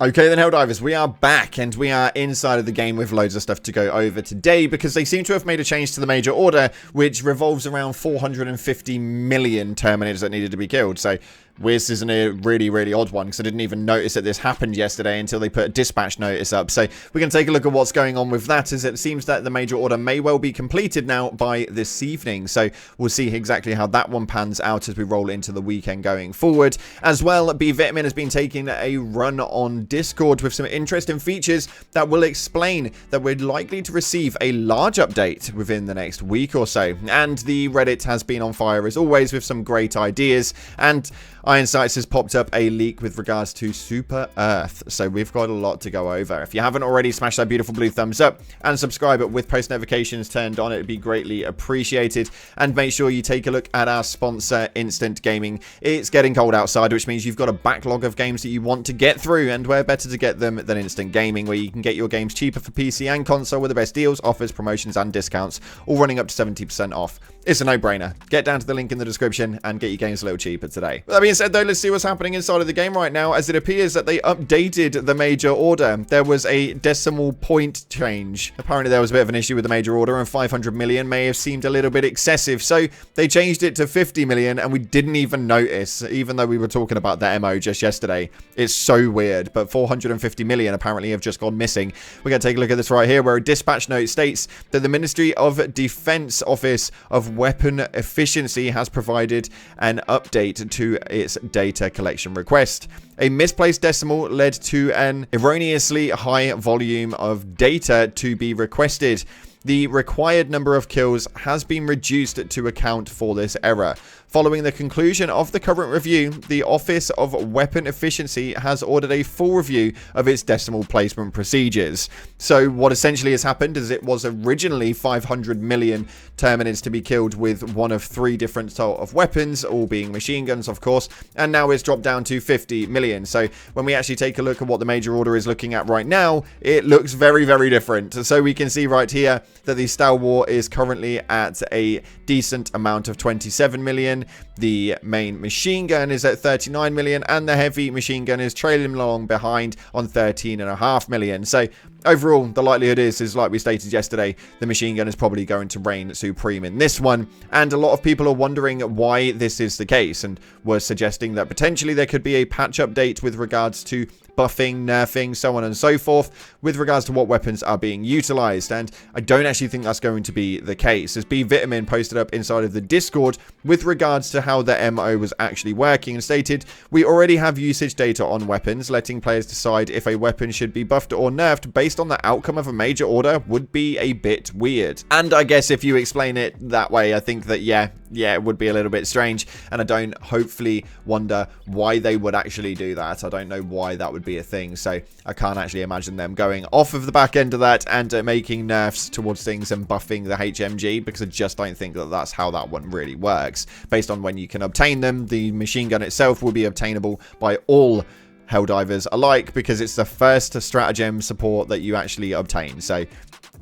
Okay then, Helldivers, we are back and we are inside of the game with loads of stuff to go over today because they seem to have made a change to the major order which revolves around 450 million Terminids that needed to be killed. So this isn't a really odd one because I didn't even notice that this happened yesterday until they put a dispatch notice up. So we're going to take a look at what's going on with that, as it seems that the major order may well be completed now by this evening. So we'll see exactly how that one pans out as we roll into the weekend going forward. As well, B Vitamin has been taking a run on Discord with some interesting features that will explain that we're likely to receive a large update within the next week or so. And the Reddit has been on fire as always with some great ideas, and Ironsights has popped up a leak with regards to Super Earth, so we've got a lot to go over. If you haven't already, smash that beautiful blue thumbs up and subscribe with post notifications turned on. It would be greatly appreciated. And make sure you take a look at our sponsor, Instant Gaming. It's getting cold outside, which means you've got a backlog of games that you want to get through, and where better to get them than Instant Gaming, where you can get your games cheaper for PC and console with the best deals, offers, promotions, and discounts, all running up to 70% off. It's a no-brainer. Get down to the link in the description and get your games a little cheaper today. With that being said, though, let's see what's happening inside of the game right now, as it appears that they updated the major order. There was a decimal point change. Apparently, there was a bit of an issue with the major order, and 500 million may have seemed a little bit excessive. So they changed it to 50 million, and we didn't even notice, even though we were talking about the MO just yesterday. It's so weird, but 450 million apparently have just gone missing. We're going to take a look at this right here, where a dispatch note states that the Ministry of Defense Office of Weapon Efficiency has provided an update to its data collection request. A misplaced decimal led to an erroneously high volume of data to be requested. The required number of kills has been reduced to account for this error. Following the conclusion of the current review, the Office of Weapon Efficiency has ordered a full review of its decimal placement procedures. So what essentially has happened is it was originally 500 million Terminids to be killed with one of 3 different sort of weapons, all being machine guns, of course, and now it's dropped down to 50 million. So when we actually take a look at what the major order is looking at right now, it looks very different. So we can see right here that the Star War is currently at a decent amount of 27 million. The main machine gun is at 39 million, and the heavy machine gun is trailing along behind on 13.5 million. So overall, the likelihood is like we stated yesterday, the machine gun is probably going to reign supreme in this one. And a lot of people are wondering why this is the case, and were suggesting that potentially there could be a patch update with regards to buffing, nerfing, so on and so forth, with regards to what weapons are being utilized. And I don't actually think that's going to be the case, as B Vitamin posted up inside of the Discord with regards to how the MO was actually working, and stated, "We already have usage data on weapons. Letting players decide if a weapon should be buffed or nerfed based on the outcome of a major order would be a bit weird." And I guess if you explain it that way, I think that yeah, it would be a little bit strange, and I don't hopefully wonder why they would actually do that. I don't know why that would be a thing, so I can't actually imagine them going off of the back end of that and making nerfs towards things and buffing the HMG, because I just don't think that that's how that one really works. Based on when you can obtain them, the machine gun itself will be obtainable by all Helldivers alike, because it's the first stratagem support that you actually obtain. So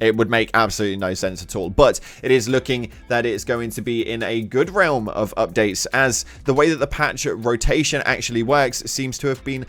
it would make absolutely no sense at all. But it is looking that it's going to be in a good realm of updates, as the way that the patch rotation actually works seems to have been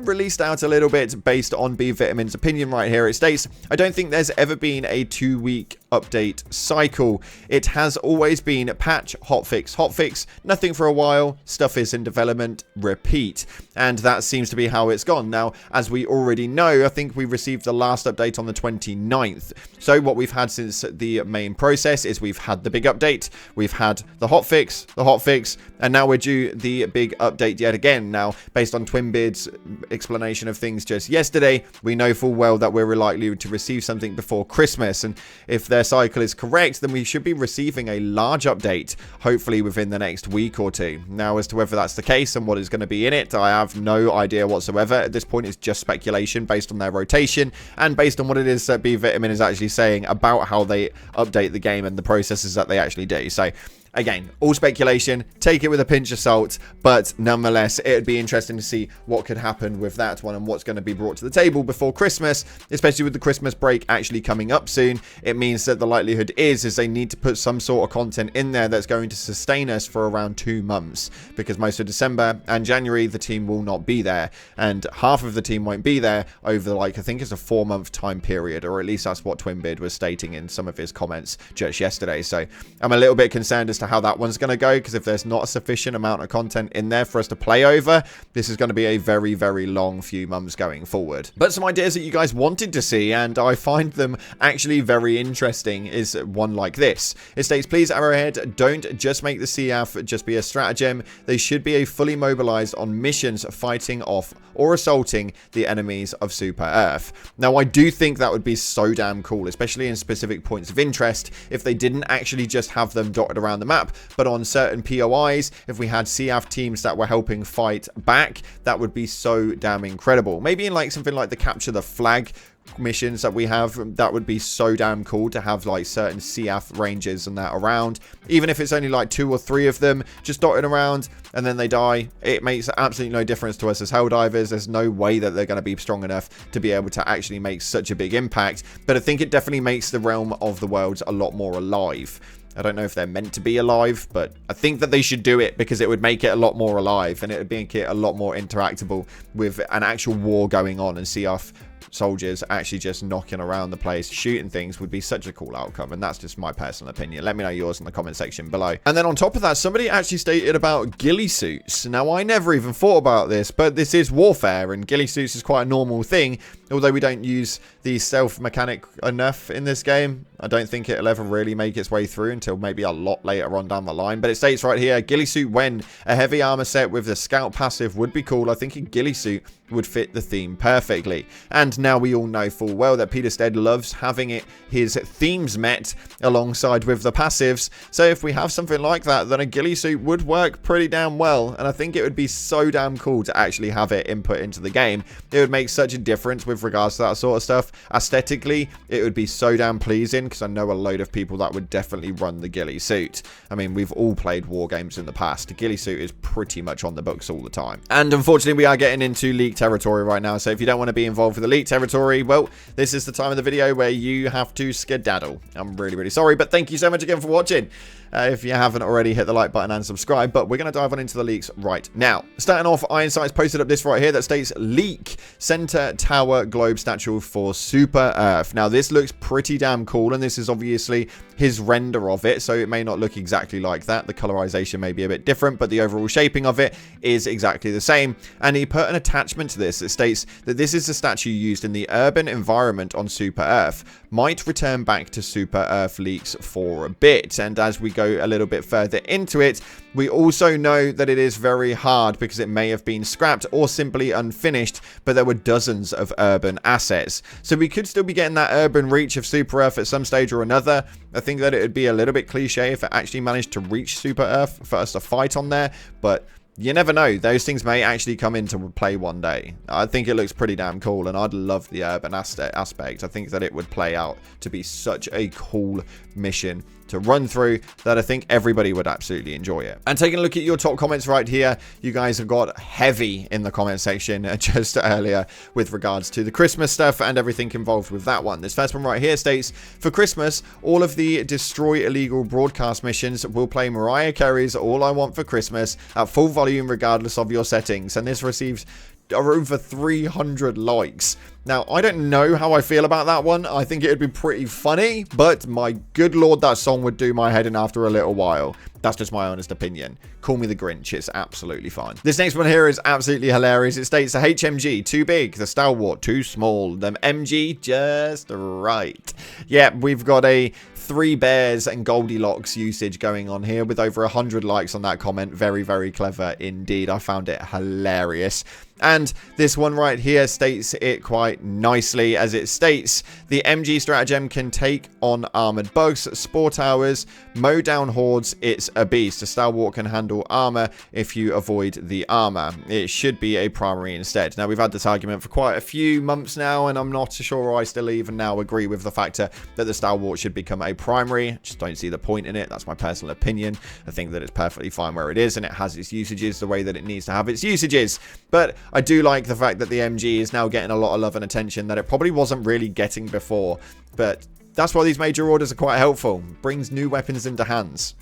released out a little bit based on B Vitamin's opinion right here. It states, "I don't think there's ever been a 2-week update cycle. It has always been patch, hotfix, nothing for a while, stuff is in development, repeat." And that seems to be how it's gone. Now, as we already know, I think we received the last update on the 29th. So what we've had since the main process is we've had the big update, we've had the hotfix, and now we're due the big update yet again. Now, based on Twinbeard's explanation of things just yesterday, we know full well that we're likely to receive something before Christmas, and if their cycle is correct, then we should be receiving a large update, hopefully within the next week or two. Now, as to whether that's the case and what is going to be in it, I have no idea whatsoever. At this point, it's just speculation based on their rotation and based on what it is that B Vitamin is actually saying about how they update the game and the processes that they actually do. So Again, all speculation, take it with a pinch of salt, but nonetheless, it would be interesting to see what could happen with that one and what's going to be brought to the table before Christmas, especially with the Christmas break actually coming up soon. It means that the likelihood is they need to put some sort of content in there that's going to sustain us for around 2 months, because most of December and January, the team will not be there, and half of the team won't be there over, like, I think it's a 4-month time period, or at least that's what Twinbeard was stating in some of his comments just yesterday. So I'm a little bit concerned as to how that one's going to go, because if there's not a sufficient amount of content in there for us to play over, this is going to be a very, very long few months going forward. But some ideas that you guys wanted to see, and I find them actually very interesting, is one like this. It states, please Arrowhead, don't just make the CF just be a stratagem. They should be a fully mobilized on missions fighting off or assaulting the enemies of Super Earth. Now, I do think that would be so damn cool, especially in specific points of interest, if they didn't actually just have them dotted around the map, but on certain POIs, if we had CF teams that were helping fight back, that would be so damn incredible. Maybe in like something like the capture the flag missions that we have, that would be so damn cool to have like certain CF rangers and that around, even if it's only like 2 or 3 of them just dotting around and then they die. It makes absolutely no difference to us as Helldivers. There's no way that they're going to be strong enough to be able to actually make such a big impact, but I think it definitely makes the realm of the worlds a lot more alive. I don't know if they're meant to be alive, but I think that they should do it, because it would make it a lot more alive and it would make it a lot more interactable with an actual war going on, and see off soldiers actually just knocking around the place, shooting things, would be such a cool outcome. And that's just my personal opinion. Let me know yours in the comment section below. And then on top of that, somebody actually stated about ghillie suits. Now, I never even thought about this, but this is warfare, and ghillie suits is quite a normal thing, although we don't use the stealth mechanic enough in this game. I don't think it'll ever really make its way through until maybe a lot later on down the line. But it states right here, ghillie suit when a heavy armor set with the scout passive would be cool. I think a ghillie suit would fit the theme perfectly. And now we all know full well that Peter Stead loves having his themes met alongside with the passives. So if we have something like that, then a ghillie suit would work pretty damn well. And I think it would be so damn cool to actually have it input into the game. It would make such a difference with regards to that sort of stuff. Aesthetically, it would be so damn pleasing, because I know a load of people that would definitely run the ghillie suit. I mean, we've all played war games in the past. The ghillie suit is pretty much on the books all the time. And unfortunately, we are getting into leak territory right now, so if you don't want to be involved with the leak territory, well, this is the time of the video where you have to skedaddle. I'm really, really sorry, but thank you so much again for watching. If you haven't already, hit the like button and subscribe, but we're going to dive on into the leaks right now. Starting off, Ironsight's posted up this right here that states, leak center tower globe statue for Super Earth. Now, this looks pretty damn cool, and this is obviously his render of it, so it may not look exactly like that. The colorization may be a bit different, but the overall shaping of it is exactly the same. And he put an attachment to this that states that this is the statue used in the urban environment on Super Earth. Might return back to Super Earth leaks for a bit. And as we go a little bit further into it, we also know that it is very hard, because it may have been scrapped or simply unfinished, but there were dozens of urban assets. So we could still be getting that urban reach of Super Earth at some stage or another. I think that it would be a little bit cliche if it actually managed to reach Super Earth for us to fight on there, but you never know. Those things may actually come into play one day. I think it looks pretty damn cool, and I'd love the urban aspect. I think that it would play out to be such a cool mission to run through that I think everybody would absolutely enjoy it. And taking a look at your top comments right here, you guys have got heavy in the comment section just earlier with regards to the Christmas stuff and everything involved with that one. This first one right here states, for Christmas, all of the destroy illegal broadcast missions will play Mariah Carey's All I Want for Christmas at full volume regardless of your settings. And this receives over 300 likes. Now, I don't know how I feel about that one. I think it would be pretty funny, but my good lord, that song would do my head in after a little while. That's just my honest opinion. Call me the Grinch, it's absolutely fine. This next one here is absolutely hilarious. It states, the HMG, too big, the Stalwart, too small, the MG, just right. Yeah, we've got a Three Bears and Goldilocks usage going on here with over 100 likes on that comment. Very, very clever indeed. I found it hilarious. And this one right here states it quite nicely, as it states, the MG stratagem can take on armored bugs, spore towers, mow down hordes, it's a beast. A stalwart can handle armor if you avoid the armor. It should be a primary instead. Now, we've had this argument for quite a few months now, and I'm not sure I still even now agree with the factor that the stalwart should become a primary. I just don't see the point in it. That's my personal opinion. I think that it's perfectly fine where it is, and it has its usages the way that it needs to have its usages. But I do like the fact that the MG is now getting a lot of love and attention that it probably wasn't really getting before. But that's why these major orders are quite helpful. Brings new weapons into hands.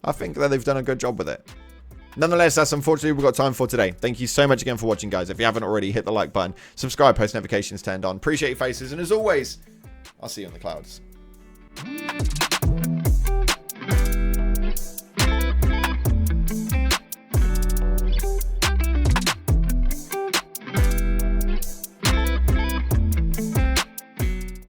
I think that they've done a good job with it. Nonetheless, that's unfortunately we've got time for today. Thank you so much again for watching, guys. If you haven't already, hit the like button, subscribe, post notifications turned on. Appreciate your faces, and as always, I'll see you in the clouds.